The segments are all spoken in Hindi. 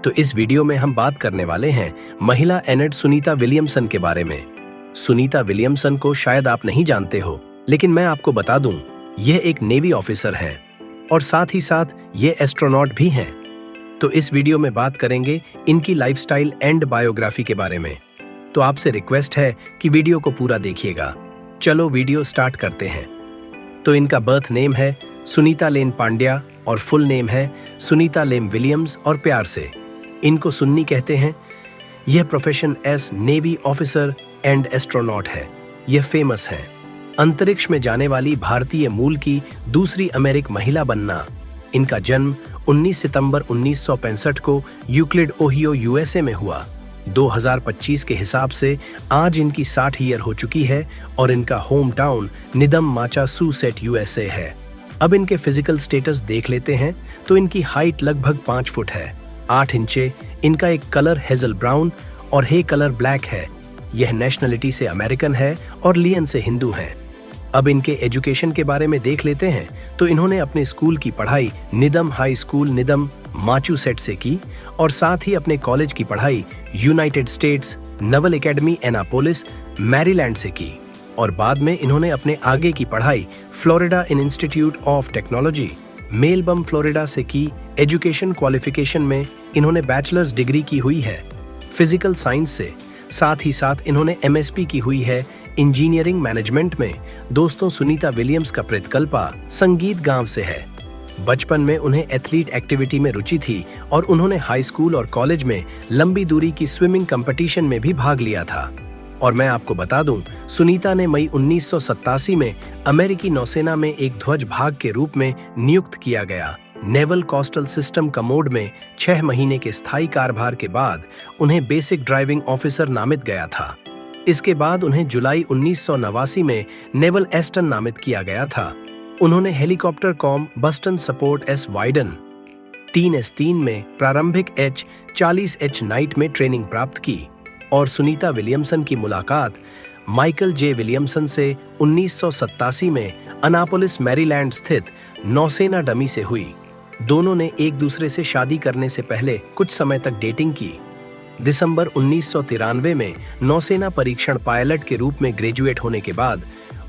तो इस वीडियो में हम बात करने वाले हैं महिला एनेट सुनीता विलियमसन के बारे में। सुनीता विलियमसन को शायद आप नहीं जानते हो, लेकिन मैं आपको बता दूं, यह एक नेवी ऑफिसर हैं और साथ ही साथ ये एस्ट्रोनॉट भी हैं। तो इस वीडियो में बात करेंगे इनकी लाइफस्टाइल एंड बायोग्राफी के बारे में। तो आपसे रिक्वेस्ट है कि वीडियो को पूरा देखिएगा। चलो वीडियो स्टार्ट करते हैं। तो इनका बर्थ नेम है सुनीता लेन पांड्या और फुल नेम है सुनीता लेम विलियम्स और प्यार से इनको सुन्नी कहते हैं। यह profession S navy officer and astronaut है। यह फेमस है। अंतरिक्ष में जाने वाली भारतीय मूल की दूसरी अमेरिक महिला बनना। इनका जन्म 19 सितंबर 1965 को यूक्लिड ओहियो यूएसए में हुआ। 2025 के हिसाब से आज इनकी 60 ईयर हो चुकी है और इनका होम टाउन निदम माचासूसेट यूएसए है। अब इनके फिजिकल स्टेटस देख लेते हैं तो इनकी हाइट लगभग 5 फुट है, 8 इंचे। इनका एक कलर हेजल ब्राउन और हे कलर ब्लैक है। यह नेशनलिटी से अमेरिकन है और लियन से हिंदू हैं। अब इनके एजुकेशन के बारे में देख लेते हैं तो इन्होंने अपने स्कूल की पढ़ाई निदम हाई स्कूल निदम माचूसेट से की और साथ ही अपने कॉलेज की पढ़ाई United states Naval academy Annapolis Maryland से की और बाद में इन्होंने अपने आगे की पढ़ाई Florida in institute of technology Melbourne Florida से की। एजुकेशन क्वालिफिकेशन में इन्होंने बैचलर्स डिग्री की हुई है फिजिकल साइंस से। साथ ही साथ इन्होंने एमएसपी की हुई है इंजीनियरिंग मैनेजमेंट में। दोस्तों, सुनीता विलियम्स का प्रेतकल्पा संगीत गांव से है। बचपन में उन्हें एथलीट एक्टिविटी में रुचि थी और उन्होंने हाई स्कूल और कॉलेज में लंबी दूरी की स्विमिंग कंपटीशन में भी भाग लिया था। और मैं आपको बता दूं, सुनीता ने मई 1987 में अमेरिकी नौसेना में एक ध्वज भाग के रूप में नियुक्त किया गया। नेवल कोस्टल सिस्टम कमोड में 6 महीने के स्थायी कार्यभार के बाद उन्हें बेसिक ड्राइविंग ऑफिसर नामित गया था। इसके बाद उन्हें जुलाई 1989 में नेवल एस्टन नामित किया गया था। उन्होंने helicopter com Boston support S widen 3S3 में प्रारंभिक H-40H नाइट में ट्रेनिंग प्राप्त की और सुनीता विलियमसन की मुलाकात माइकल जे विलियमसन से 1987 में अनापोलिस मैरीलैंड स्थित नौसेना डमी से हुई। दोनों ने एक दूसरे से शादी करने से पहले कुछ समय तक डेटिंग की। दिसंबर 1993 में नौसेना परीक्षण पायलट के रूप में ग्रेजुएट होने के बाद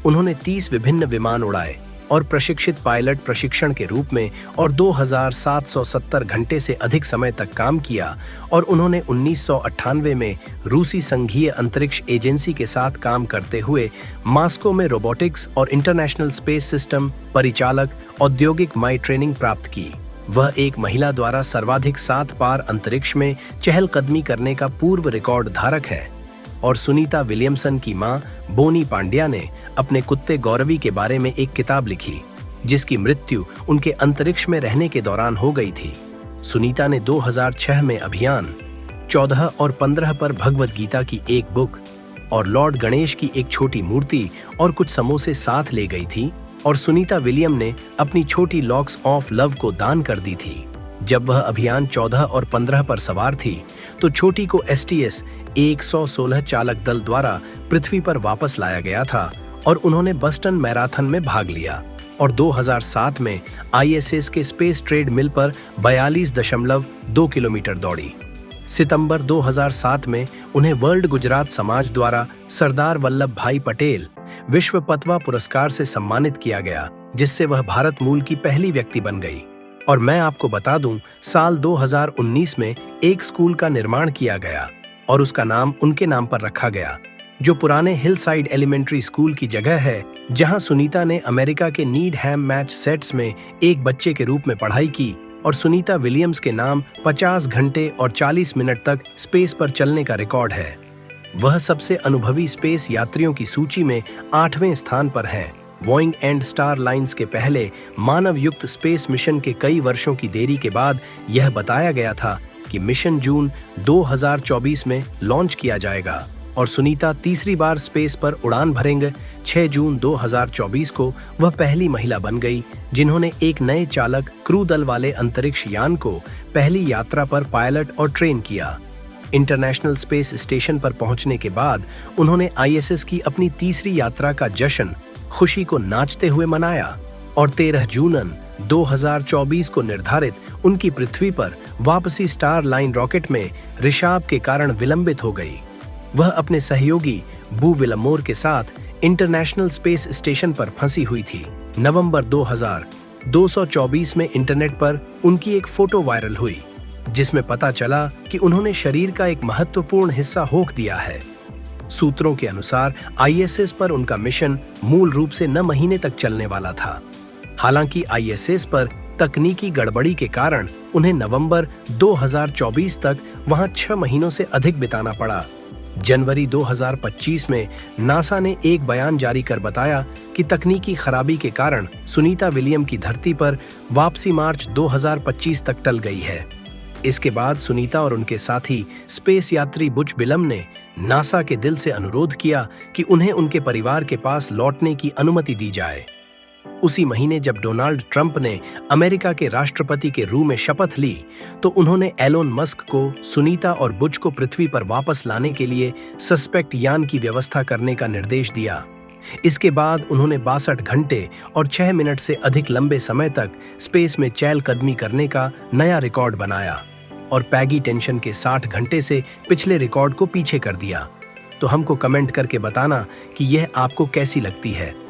उन्होंने 30 विभिन्न विमान उड़ाए और प्रशिक्षित पायलट प्रशिक्षण के रूप में और 2770 घंटे से अधिक समय तक काम किया और उन्होंने 1998 में रूसी संघीय अंतरिक्ष एजेंसी के साथ काम करते हुए मॉस्को में रोबोटिक्स और इंटरनेशनल स्पेस सिस्टम परिचालक औद्योगिक माई ट्रेनिंग प्राप्त की। वह एक महिला द्वारा सर्वाधिक 7 पार अंतरिक्ष में चहलकदमी करने का पूर्व रिकॉर्ड धारक है। और सुनीता विलियमसन की मां बोनी पांड्या ने अपने कुत्ते गौरवी के बारे में एक किताब लिखी, जिसकी मृत्यु उनके अंतरिक्ष में रहने के दौरान हो गई थी। सुनीता ने 2006 में अभियान 14 और 15 पर भगवद गीता की एक बुक और लॉर्ड गणेश की एक छोटी मूर्ति और कुछ समोसे साथ ले गई थी और सुनीता विलियम ने अपनी छोटी लॉक्स ऑफ लव को दान कर दी थी। जब वह अभियान 14 और 15 पर सवार थी तो छोटी को STS 116 चालक दल द्वारा पृथ्वी पर वापस लाया गया था और उन्होंने बस्टन मैराथन में भाग लिया और 2007 में ISS के स्पेस ट्रेड मिल पर 42.2 किलोमीटर दौड़ी। सितंबर 2007 में उन्हें वर्ल्ड गुजरात समाज द्वारा सरदार वल्लभ भाई पटेल विश्व पतवा पुरस्कार से सम्मानित किया गया, जिससे वह भारत मूल की पहली व्यक्ति बन गई। और मैं आपको बता दूं, साल 2019 में एक स्कूल का निर्माण किया गया और उसका नाम उनके नाम पर रखा गया, जो पुराने हिलसाइड एलिमेंट्री स्कूल की जगह है, जहां सुनीता ने अमेरिका के नीडहैम मैच सेट्स में एक बच्चे के रूप में पढ़ाई की और सुनीता विलियम्स के नाम 50 घंटे और 40 मिनट तक स्पेस पर चलने का रिकॉर्ड है। वह सबसे अनुभवी स्पेस यात्रियों की सूची में 8वें स्थान पर हैं। बोइंग एंड स्टार लाइन्स के पहले मानव युक्त स्पेस मिशन के कई वर्षों की देरी के बाद यह बताया गया था कि मिशन जून 2024 में लॉन्च किया जाएगा और सुनीता तीसरी बार स्पेस पर उड़ान भरेंगे। 6 जून 2024 को वह पहली महिला बन गई जिन्होंने एक नए चालक क्रू दल वाले अंतरिक्ष यान को पहली यात्रा पर पायलट और ट्रेन किया। इंटरनेशनल स्पेस स्टेशन पर पहुंचने के बाद उन्होंने ISS की अपनी तीसरी यात्रा का जश्न खुशी को नाचते हुए मनाया और 13 जून 2024 को निर्धारित उनकी पृथ्वी पर वापसी स्टार लाइन रॉकेट में रिशाब के कारण विलंबित हो गई। वह अपने सहयोगी बू विलमोर के साथ इंटरनेशनल स्पेस स्टेशन पर फंसी हुई थी। नवंबर 2224 में इंटरनेट पर उनकी एक फोटो वायरल हुई, जिसमें पता चला कि उन्होंने शरीर का एक महत्वपूर्ण हिस्सा होक दिया है। सूत्रों के अनुसार आईएसएस पर उनका मिशन मूल रूप से 9 महीने तक चलने वाला था। हालांकि आईएसएस पर तकनीकी गड़बड़ी के कारण उन्हें नवंबर 2024 तक वहां 6 महीनों से अधिक बिताना पड़ा। जनवरी 2025 में नासा ने एक बयान जारी कर बताया कि तकनीकी खराबी के कारण सुनीता विलियम की धरती पर वापसी मार्च 2025 तक टल गई है। इसके बाद सुनीता और उनके साथी स्पेस यात्री बुच विलम ने नासा के दिल से अनुरोध किया कि उन्हें उनके परिवार के पास लौटने की अनुमति दी जाए। उसी महीने जब डोनाल्ड ट्रंप ने अमेरिका के राष्ट्रपति के रूप में शपथ ली, तो उन्होंने एलोन मस्क को सुनीता और बुच को पृथ्वी पर वापस लाने के लिए सस्पेक्ट यान की व्यवस्था करने का निर्देश दिया। इसके बाद उन्होंने 62 घंटे और 6 मिनट से अधिक लंबे समय तक स्पेस में चहलकदमी करने का नया रिकॉर्ड बनाया और पैगी टेंशन के 60 घंटे से पिछले रिकॉर्ड को पीछे कर दिया। तो हमको कमेंट करके बताना कि यह आपको कैसी लगती है।